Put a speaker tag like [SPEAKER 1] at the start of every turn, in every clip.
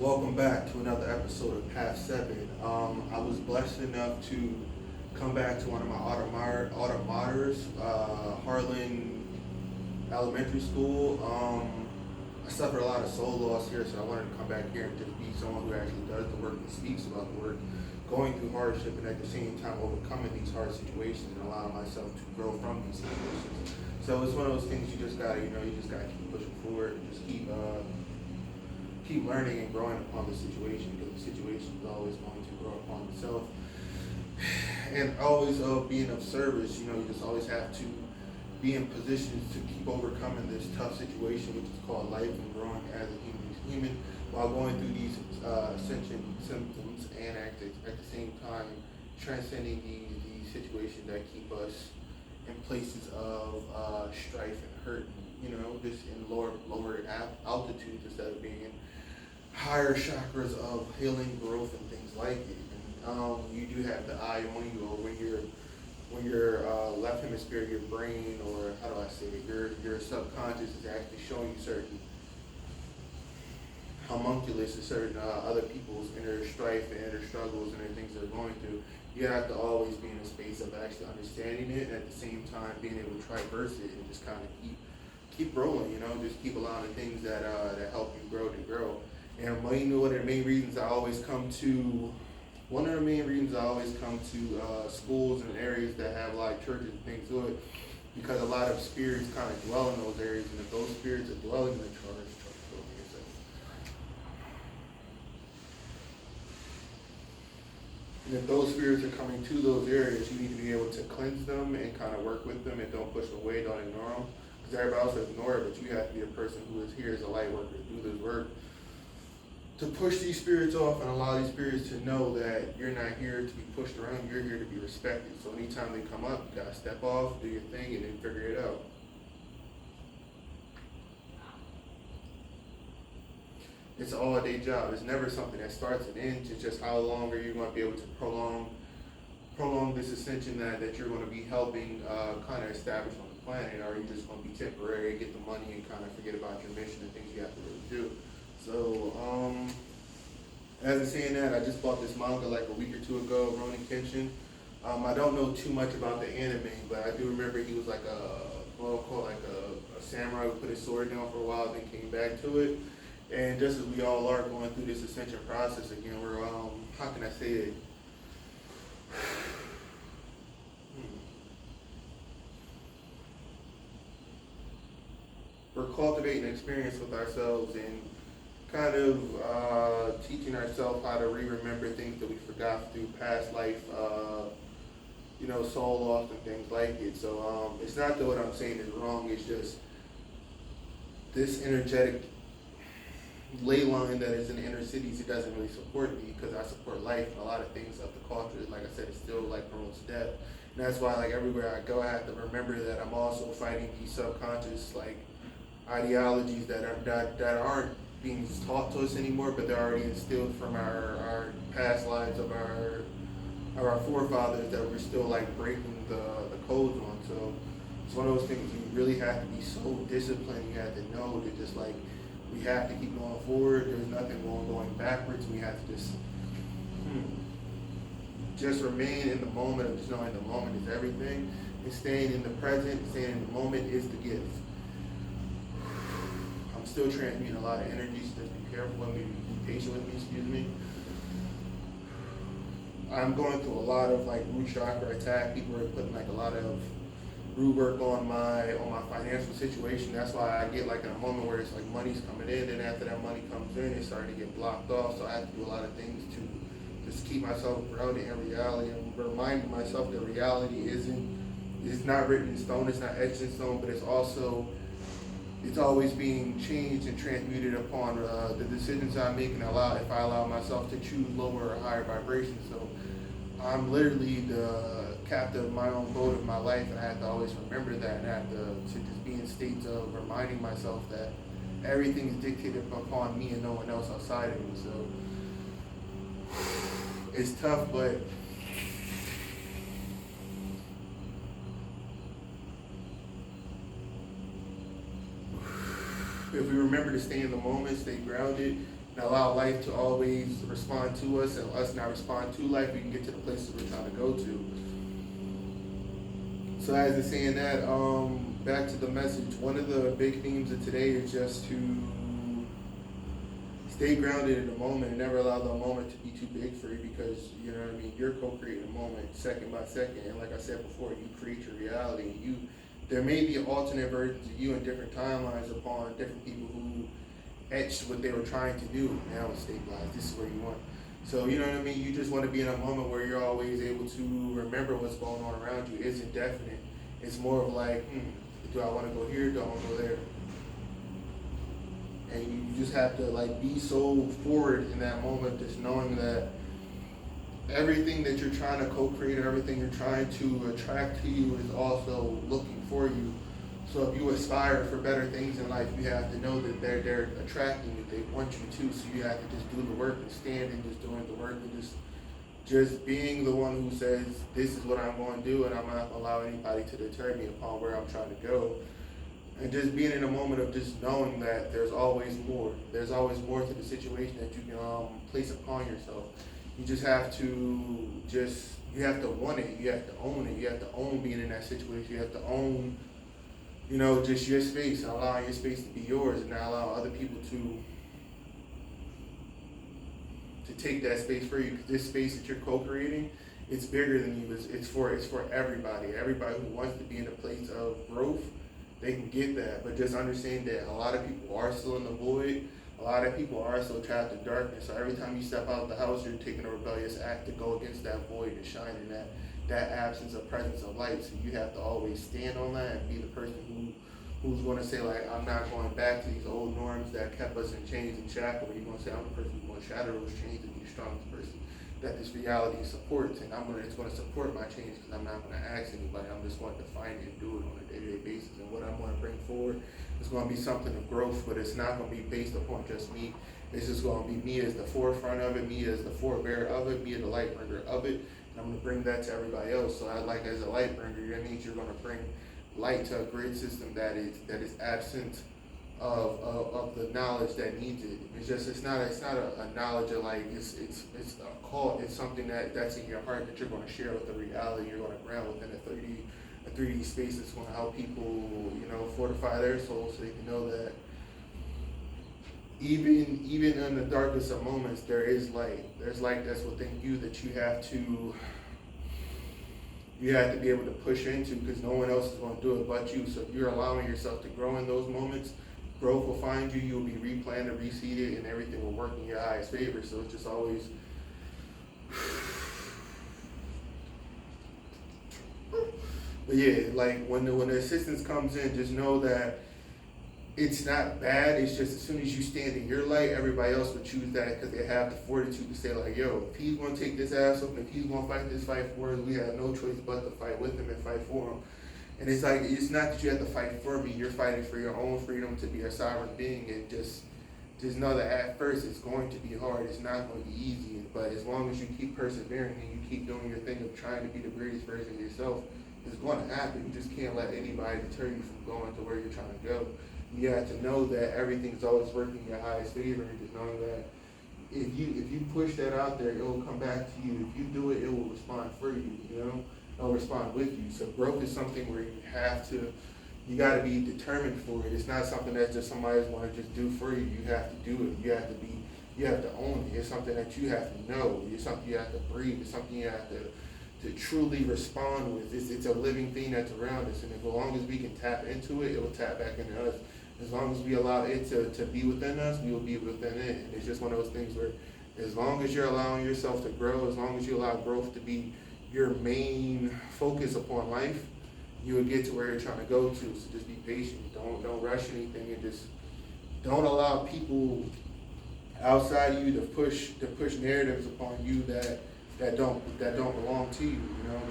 [SPEAKER 1] Welcome back to another episode of Past 7. I was blessed enough to come back to one of my alma maters, Harlan Elementary School. I suffered a lot of soul loss here, so I wanted to come back here and just be someone who actually does the work and speaks about the work, going through hardship and at the same time overcoming these hard situations and allowing myself to grow from these situations. So it's one of those things you just gotta, you just gotta keep pushing forward and just keep learning and growing upon the situation, because the situation is always going to grow upon itself. And always being of service, you just always have to be in positions to keep overcoming this tough situation, which is called life, and growing as a human while going through these ascension symptoms, and at the same time transcending the situations that keep us in places of strife and hurt, just in lower altitudes instead of being in higher chakras of healing, growth, and things like it. And you do have the eye on you, or when your left hemisphere, your brain, or how do I say it, your subconscious is actually showing you certain homunculus to certain other people's inner strife and inner struggles and the things they're going through. You have to always be in a space of actually understanding it, and at the same time being able to traverse it and just kind of keep rolling, just keep allowing the things that help you grow to grow. And one of the main reasons I always come to schools and areas that have a lot of churches and things to it, because a lot of spirits kind of dwell in those areas, and if those spirits are dwelling in the church, and if those spirits are coming to those areas, you need to be able to cleanse them and kind of work with them, and don't push them away, don't ignore them. Because everybody else will ignore it, but you have to be a person who is here as a light worker to do this work, to push these spirits off and allow these spirits to know that you're not here to be pushed around, you're here to be respected. So anytime they come up, you gotta step off, do your thing, and then figure it out. It's an all-day job. It's never something that starts and ends. It's just how long are you going to be able to prolong this ascension that you're going to be helping kind of establish on the planet, or are you just going to be temporary, get the money, and kind of forget about your mission and things you have to really do. So, as I'm saying that, I just bought this manga like a week or two ago, Ronin Kenshin. I don't know too much about the anime, but I do remember he was like a samurai who put his sword down for a while, then came back to it. And just as we all are going through this ascension process again, we're, how can I say it? We're cultivating experience with ourselves and kind of teaching ourselves how to remember things that we forgot through past life, soul loss and things like it. So it's not that what I'm saying is wrong, it's just this energetic ley line that is in the inner cities, it doesn't really support me, because I support life, and a lot of things of the culture, like I said, it still like promotes death. And that's why, like, everywhere I go, I have to remember that I'm also fighting these subconscious like ideologies that aren't being taught to us anymore, but they're already instilled from our past lives of our forefathers, that we're still like breaking the codes on. So it's one of those things you really have to be so disciplined. You have to know that just like we have to keep going forward. There's nothing going backwards. We have to just remain in the moment of just knowing the moment is everything, and staying in the present, staying in the moment is the gift. I'm still transmuting a lot of energy, so just be careful with me, be patient with me, excuse me. I'm going through a lot of like root chakra attack. People are putting like a lot of root work on my financial situation. That's why I get like in a moment where it's like money's coming in, and after that money comes in, it's starting to get blocked off. So I have to do a lot of things to just keep myself grounded in reality, and reminding myself that reality is not written in stone, it's not etched in stone, but it's always being changed and transmuted upon the decisions I make, and if I allow myself to choose lower or higher vibrations. So I'm literally the captain of my own boat of my life, and I have to always remember that, and I have to just be in states of reminding myself that everything is dictated upon me and no one else outside of me. So it's tough, but if we remember to stay in the moment, stay grounded, and allow life to always respond to us and us not respond to life, we can get to the places we're trying to go to. So as in saying that, back to the message, one of the big themes of today is just to stay grounded in the moment and never allow the moment to be too big for you, because you know what I mean, you're co-creating the moment second by second, and like I said before, you create your reality. There may be alternate versions of you in different timelines upon different people who etched what they were trying to do. Now it's stabilized. This is where you want. So you know what I mean. You just want to be in a moment where you're always able to remember what's going on around you. It isn't definite. It's more of like, do I want to go here? Do I want to go there? And you just have to like be so forward in that moment, just knowing that everything that you're trying to co-create and everything you're trying to attract to you is also looking for you. So if you aspire for better things in life, you have to know that they're attracting you. They want you to. So you have to just do the work and stand and just doing the work and just being the one who says, this is what I'm going to do, and I'm not going to allow anybody to deter me upon where I'm trying to go. And just being in a moment of just knowing that there's always more. There's always more to the situation that you can place upon yourself. You just have to you have to want it. You have to own it. You have to own being in that situation. You have to own, just your space and allowing your space to be yours, and not allow other people to take that space for you. Because this space that you're co-creating, it's bigger than you. It's for everybody. Everybody who wants to be in a place of growth, they can get that. But just understand that a lot of people are still in the void. A lot of people are still trapped in darkness. So every time you step out of the house, you're taking a rebellious act to go against that void and shine in that absence of presence of light. So you have to always stand on that and be the person who's going to say, like, I'm not going back to these old norms that kept us in chains and shackles. You're going to say, I'm the person who's going to shatter those chains and be the strongest person that this reality supports. And it's going to support my change, because I'm not going to ask anybody. I'm just going to find it and do it on a day-to-day basis. And what I'm going to bring forward is going to be something of growth, but it's not going to be based upon just me. It's just going to be me as the forefront of it, me as the forebearer of it, me as the light bringer of it. And I'm going to bring that to everybody else. So as a light bringer, that means you're going to bring light to a grid system that is absent of the knowledge that needs it. It's not a knowledge of like it's a call. It's something that's in your heart that you're going to share with the reality. You're going to ground within a 3D space that's going to help people, fortify their souls, so they can know that even in the darkest of moments, there is light. There's light that's within you that you have to be able to push into, because no one else is going to do it but you. So if you're allowing yourself to grow in those moments, growth will find you. You'll be replanted, reseeded, and everything will work in your highest favor. So it's just always but yeah, like when the assistance comes in, just know that it's not bad. It's just as soon as you stand in your light, everybody else will choose that, because they have the fortitude to say like, yo, if he's going to take this ass up, if he's going to fight this fight for us, we have no choice but to fight with him and fight for him. And it's like, it's not that you have to fight for me. You're fighting for your own freedom to be a sovereign being. And just know that at first it's going to be hard. It's not going to be easy. But as long as you keep persevering and you keep doing your thing of trying to be the greatest version of yourself, it's going to happen. You just can't let anybody deter you from going to where you're trying to go. You have to know that everything's always working in your highest favor, and just knowing that if you push that out there, it will come back to you. If you do it, it will respond for you, It'll respond with you. So growth is something where you got to be determined for it. It's not something that just somebody's going to just do for you. You have to do it. You have to own it. It's something that you have to know. It's something you have to breathe. It's something you have to truly respond with. It's a living thing that's around us, and as long as we can tap into it, it will tap back into us. As long as we allow it to be within us, we will be within it. And it's just one of those things where as long as you're allowing yourself to grow, as long as you allow growth to be your main focus upon life, you will get to where you're trying to go to. So just be patient. Don't rush anything, and just don't allow people outside you to push narratives upon you that don't belong to you.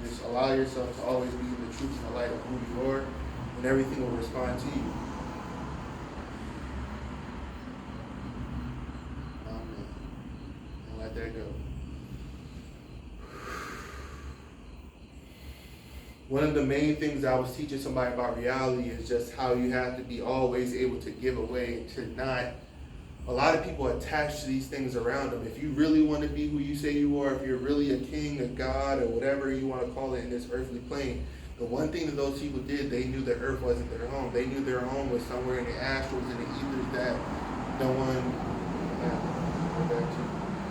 [SPEAKER 1] Just allow yourself to always be in the truth and the light of who you are, and everything will respond to you. There you go. One of the main things I was teaching somebody about reality is just how you have to be always able to give away, to not a lot of people attach to these things around them. If you really want to be who you say you are, if you're really a king, a god, or whatever you want to call it in this earthly plane, the one thing that those people did, they knew that Earth wasn't their home. They knew their home was somewhere in the astrals and the ethers that no one.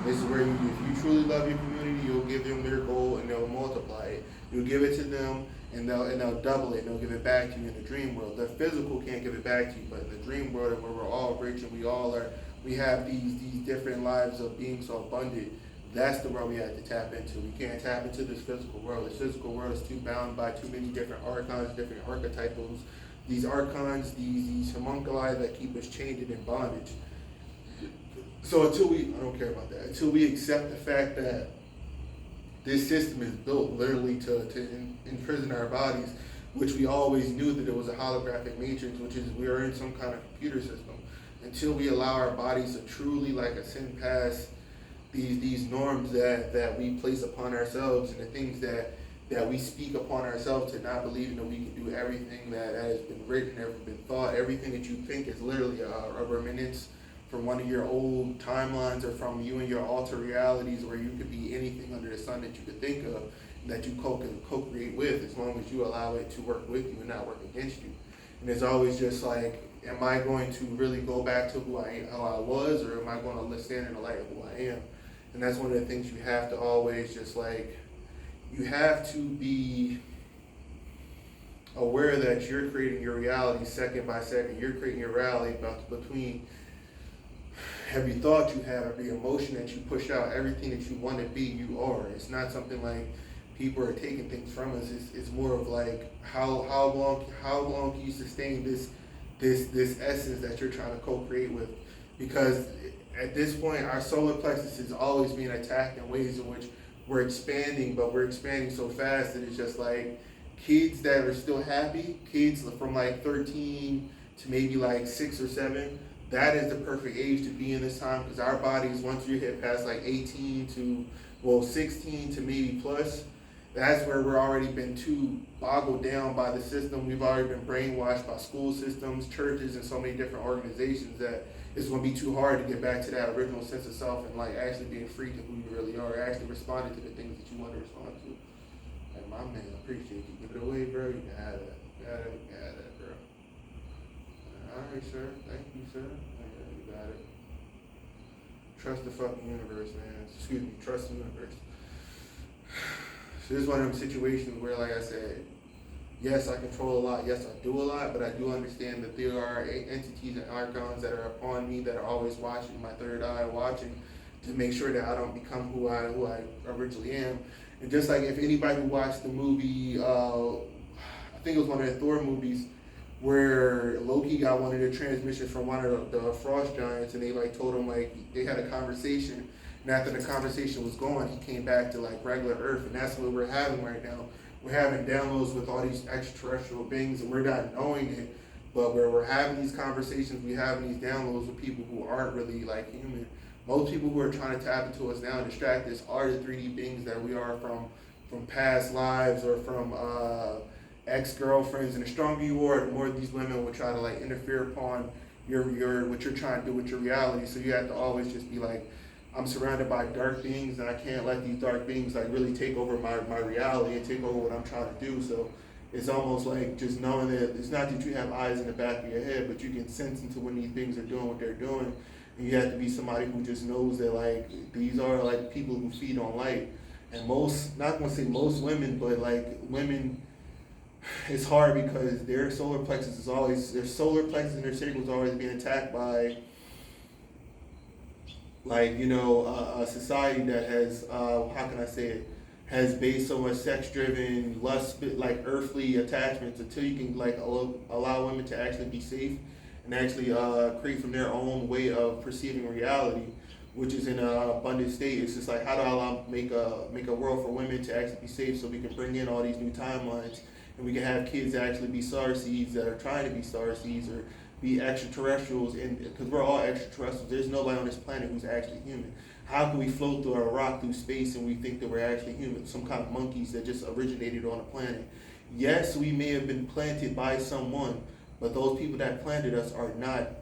[SPEAKER 1] This is where if you truly love your community, you'll give them their goal and they'll multiply it. You'll give it to them and they'll double it and they'll give it back to you in the dream world. The physical can't give it back to you, but in the dream world where we're all rich and we have these different lives of being so abundant. That's the world we have to tap into. We can't tap into this physical world. The physical world is too bound by too many different archons, different archetypals. These archons, these homunculi that keep us chained and in bondage. So I don't care about that. Until we accept the fact that this system is built literally to imprison our bodies, which we always knew that it was a holographic matrix, which is we are in some kind of computer system. Until we allow our bodies to truly ascend past these norms that we place upon ourselves and the things that we speak upon ourselves, to not believing that we can do everything that has been written, ever been thought. Everything that you think is literally a reminiscence from one of your old timelines or from you and your alter realities, where you could be anything under the sun that you could think of that you co-create with, as long as you allow it to work with you and not work against you. And it's always just like, am I going to really go back to how I was, or am I going to stand in the light of who I am? And that's one of the things you have to always you have to be aware that you're creating your reality second by second. You're creating your reality between every thought you have, every emotion that you push out, everything that you want to be, you are. It's not something like people are taking things from us. It's more of how long can you sustain this essence that you're trying to co-create with? Because at this point, our solar plexus is always being attacked in ways in which we're expanding, but we're expanding so fast that it's just kids that are still happy, kids from 13 to maybe 6 or 7, that is the perfect age to be in this time, because our bodies, once you hit past 18 to 16 to maybe plus, that's where we're already been too boggled down by the system. We've already been brainwashed by school systems, churches, and so many different organizations that it's going to be too hard to get back to that original sense of self and actually being free to who you really are, actually responding to the things that you want to respond to. And my man, I appreciate you. Give it away, bro. You can have that. You can have that, bro. All right, sir. Thank you, sir. You got it. Trust the fucking universe, man. Excuse me. Trust the universe. So this is one of them situations where, like I said, yes, I control a lot. Yes, I do a lot, but I do understand that there are entities and archons that are upon me that are always watching, my third eye watching, to make sure that I don't become who I originally am. And just like if anybody who watched the movie, I think it was one of the Thor movies, where Loki got one of the transmissions from one of the frost giants, and they told him they had a conversation, and after the conversation was gone, he came back to regular Earth, and that's what we're having right now. We're having downloads with all these extraterrestrial beings, and we're not knowing it, but where we're having these conversations, we're having these downloads with people who aren't really human. Most people who are trying to tap into us now and distract us are the 3D beings that we are from past lives or from ex-girlfriends. And the stronger you are, the more these women will try to interfere upon your what you're trying to do with your reality. So you have to always just be I'm surrounded by dark beings, and I can't let these dark beings really take over my reality and take over what I'm trying to do. So it's almost just knowing that it's not that you have eyes in the back of your head, but you can sense into when these beings are doing what they're doing. And you have to be somebody who just knows that these are people who feed on light. And most, not gonna say most women, but women, it's hard because their solar plexus and their sacral is always being attacked by a society that has, how can I say it, has based so much sex-driven, lust, earthly attachments, until you can allow women to actually be safe and actually create from their own way of perceiving reality, which is in an abundant state. It's just how do I make a world for women to actually be safe, so we can bring in all these new timelines, and we can have kids actually be star seeds that are trying to be star seeds, or be extraterrestrials, and because we're all extraterrestrials, there's nobody on this planet who's actually human. How can we float through a rock through space and we think that we're actually human? Some kind of monkeys that just originated on a planet. Yes, we may have been planted by someone, but those people that planted us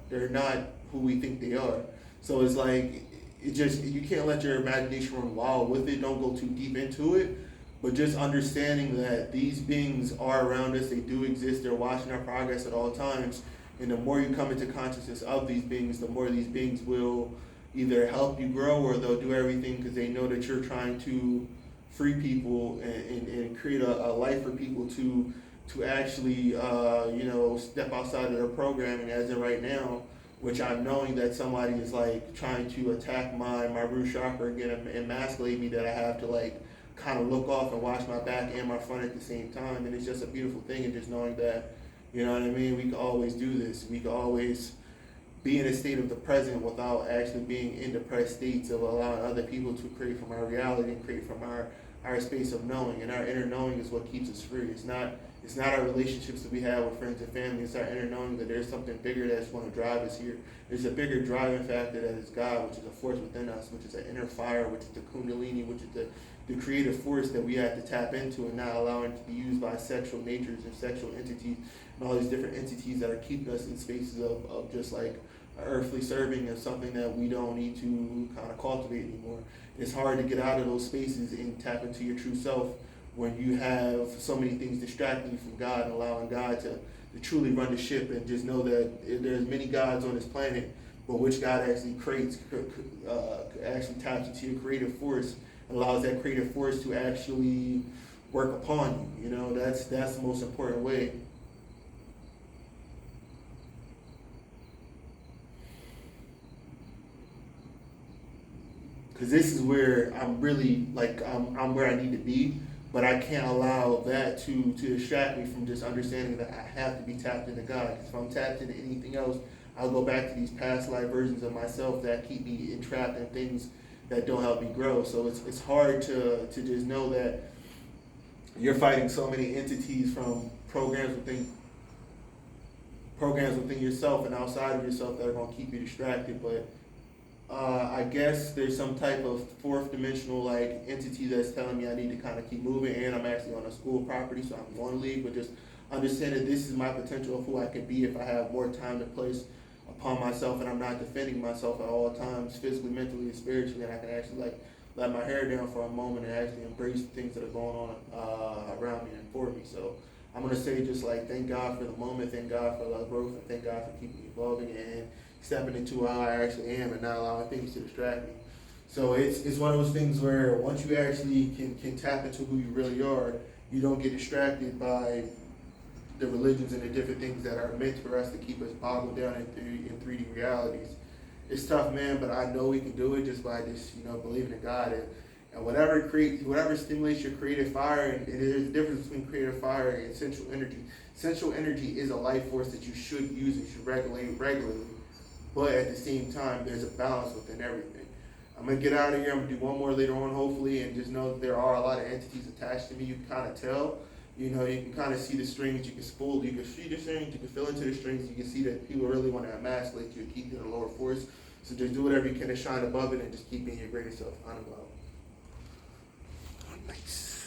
[SPEAKER 1] they're not who we think they are. So it's like, you can't let your imagination run wild with it. Don't go too deep into it. But just understanding that these beings are around us, they do exist, they're watching our progress at all times. And the more you come into consciousness of these beings, the more these beings will either help you grow, or they'll do everything because they know that you're trying to free people and create a life for people to actually step outside of their programming, as in right now, which I'm knowing that somebody is like trying to attack my root chakra again and emasculate me, that I have to like kind of look off and watch my back and my front at the same time. And it's just a beautiful thing, and just knowing that, you know what I mean, we can always do this. We can always be in a state of the present without actually being in depressed states of allowing other people to create from our reality and create from our space of knowing. And our inner knowing is what keeps us free. It's not our relationships that we have with friends and family. It's our inner knowing that there's something bigger that's going to drive us here. There's a bigger driving factor that is God, which is a force within us, which is an inner fire, which is the kundalini, which is the creative force that we have to tap into, and not allowing it to be used by sexual natures and sexual entities and all these different entities that are keeping us in spaces of just like earthly serving of something that we don't need to kind of cultivate anymore. It's hard to get out of those spaces and tap into your true self when you have so many things distracting you from God, and allowing God to truly run the ship. And just know that there's many gods on this planet, but which God actually creates, actually taps into your creative force and allows that creative force to actually work upon you. You know, that's the most important way. Because this is where I'm really like I'm where I need to be, but I can't allow that to distract me from just understanding that I have to be tapped into God. Because if I'm tapped into anything else, I'll go back to these past life versions of myself that keep me entrapped in things that don't help me grow. So it's hard to just know that you're fighting so many entities from programs within yourself and outside of yourself that are going to keep you distracted. But I guess there's some type of fourth dimensional like entity that's telling me I need to kind of keep moving, and I'm actually on a school property, so I'm going to leave. But just understand that this is my potential of who I can be if I have more time to place upon myself, and I'm not defending myself at all times, physically, mentally, and spiritually, and I can actually like let my hair down for a moment and actually embrace the things that are going on around me and for me. So I'm gonna say just like thank God for the moment, thank God for the growth, and thank God for keeping me evolving and stepping into how I actually am and not allowing things to distract me. So it's one of those things where once you actually can tap into who you really are, you don't get distracted by the religions and the different things that are meant for us to keep us boggled down in 3D realities. It's tough, man, but I know we can do it just by just, believing in God. And whatever stimulates your creative fire, and there's a difference between creative fire and essential energy. Essential energy is a life force that you should use and should regulate regularly. But at the same time, there's a balance within everything. I'm going to get out of here. I'm going to do one more later on, hopefully, and just know that there are a lot of entities attached to me. You can kind of tell. You can kind of see the strings. You can spool. You can see the strings. You can feel into the strings. You can see that people really want to emasculate you and keep you in a lower force. So just do whatever you can to shine above it and just keep being your greatest self. On and out. Nice.